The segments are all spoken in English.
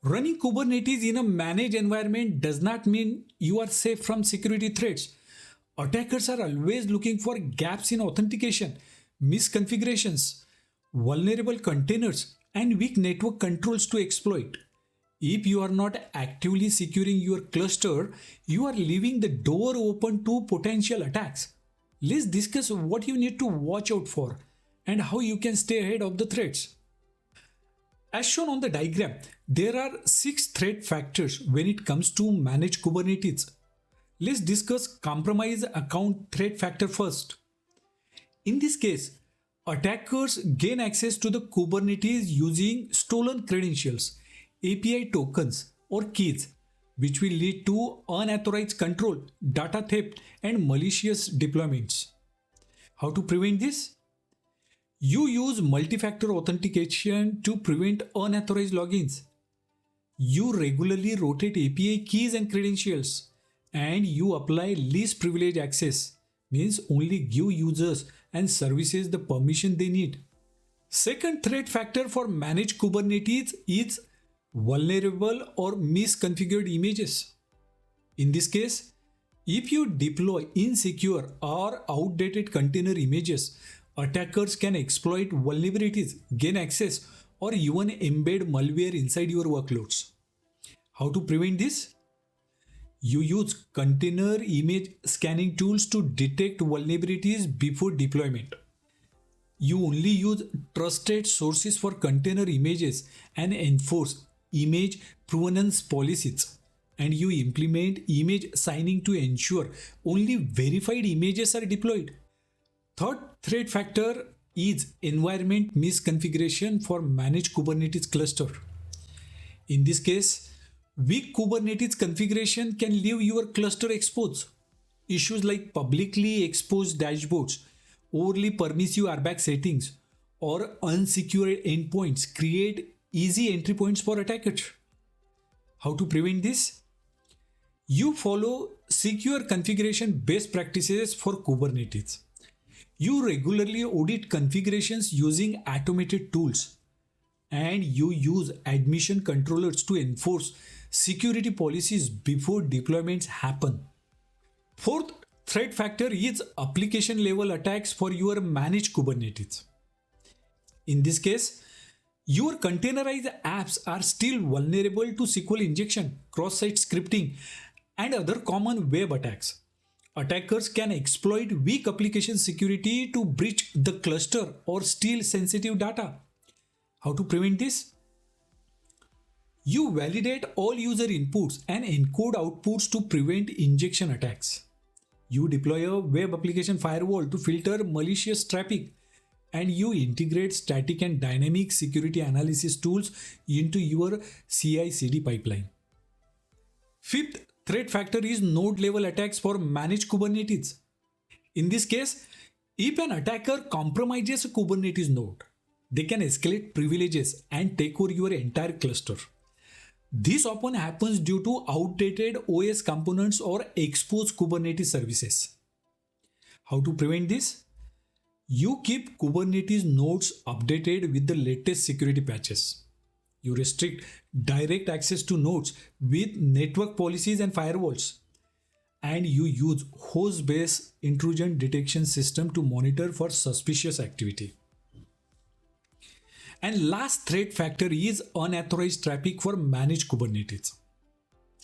Running Kubernetes in a managed environment does not mean you are safe from security threats. Attackers are always looking for gaps in authentication, misconfigurations, vulnerable containers, and weak network controls to exploit. If you are not actively securing your cluster, you are leaving the door open to potential attacks. Let's discuss what you need to watch out for and how you can stay ahead of the threats. As shown on the diagram, there are 6 threat factors when it comes to manage Kubernetes. Let's discuss compromise account threat factor first. In this case, attackers gain access to the Kubernetes using stolen credentials, API tokens, or keys, which will lead to unauthorized control, data theft, and malicious deployments. How to prevent this? You use multi-factor authentication to prevent unauthorized logins. You regularly rotate API keys and credentials, and you apply least privilege access, means only give users and services the permission they need. Second threat factor for managed Kubernetes is vulnerable or misconfigured images. In this case, if you deploy insecure or outdated container images, attackers can exploit vulnerabilities, gain access, or even embed malware inside your workloads. How to prevent this? You use container image scanning tools to detect vulnerabilities before deployment. You only use trusted sources for container images and enforce image provenance policies. And you implement image signing to ensure only verified images are deployed. Third threat factor is environment misconfiguration for managed Kubernetes cluster. In this case, weak Kubernetes configuration can leave your cluster exposed. Issues like publicly exposed dashboards, overly permissive RBAC settings, or unsecured endpoints create easy entry points for attackers. How to prevent this? You follow secure configuration best practices for Kubernetes. You regularly audit configurations using automated tools, and you use admission controllers to enforce security policies before deployments happen. Fourth threat factor is application level attacks for your managed Kubernetes. In this case, your containerized apps are still vulnerable to SQL injection, cross-site scripting, and other common web attacks. Attackers can exploit weak application security to breach the cluster or steal sensitive data. How to prevent this? You validate all user inputs and encode outputs to prevent injection attacks. You deploy a web application firewall to filter malicious traffic, and you integrate static and dynamic security analysis tools into your CI/CD pipeline. Fifth threat factor is node level attacks for managed Kubernetes. In this case, if an attacker compromises a Kubernetes node, they can escalate privileges and take over your entire cluster. This often happens due to outdated OS components or exposed Kubernetes services. How to prevent this? You keep Kubernetes nodes updated with the latest security patches. You restrict direct access to nodes with network policies and firewalls. And you use host-based intrusion detection system to monitor for suspicious activity. And last threat factor is unauthorized traffic for managed Kubernetes.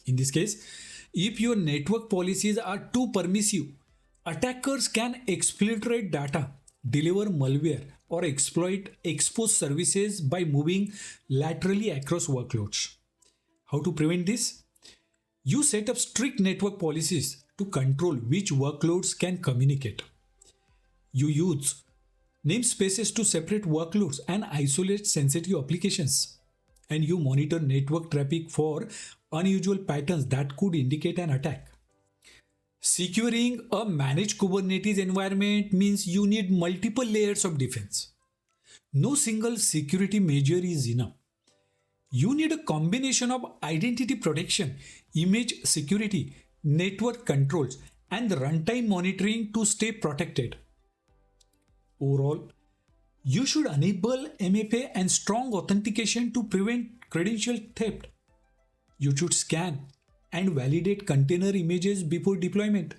In this case, if your network policies are too permissive, attackers can exfiltrate data, deliver malware, or exploit exposed services by moving laterally across workloads. How to prevent this? You set up strict network policies to control which workloads can communicate. You use namespaces to separate workloads and isolate sensitive applications. And you monitor network traffic for unusual patterns that could indicate an attack. Securing a managed Kubernetes environment means you need multiple layers of defense. No single security measure is enough. You need a combination of identity protection, image security, network controls, and runtime monitoring to stay protected. Overall, you should enable MFA and strong authentication to prevent credential theft, You should scan and validate container images before deployment.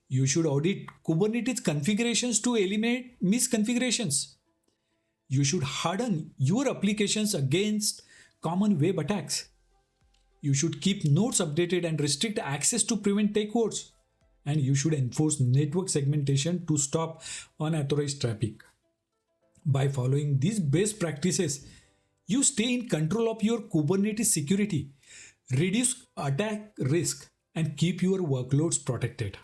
You should audit Kubernetes configurations to eliminate misconfigurations. You should harden your applications against common web attacks. You should keep nodes updated and restrict access to prevent takeovers. And you should enforce network segmentation to stop unauthorized traffic. By following these best practices, you stay in control of your Kubernetes security, reduce attack risk, and keep your workloads protected.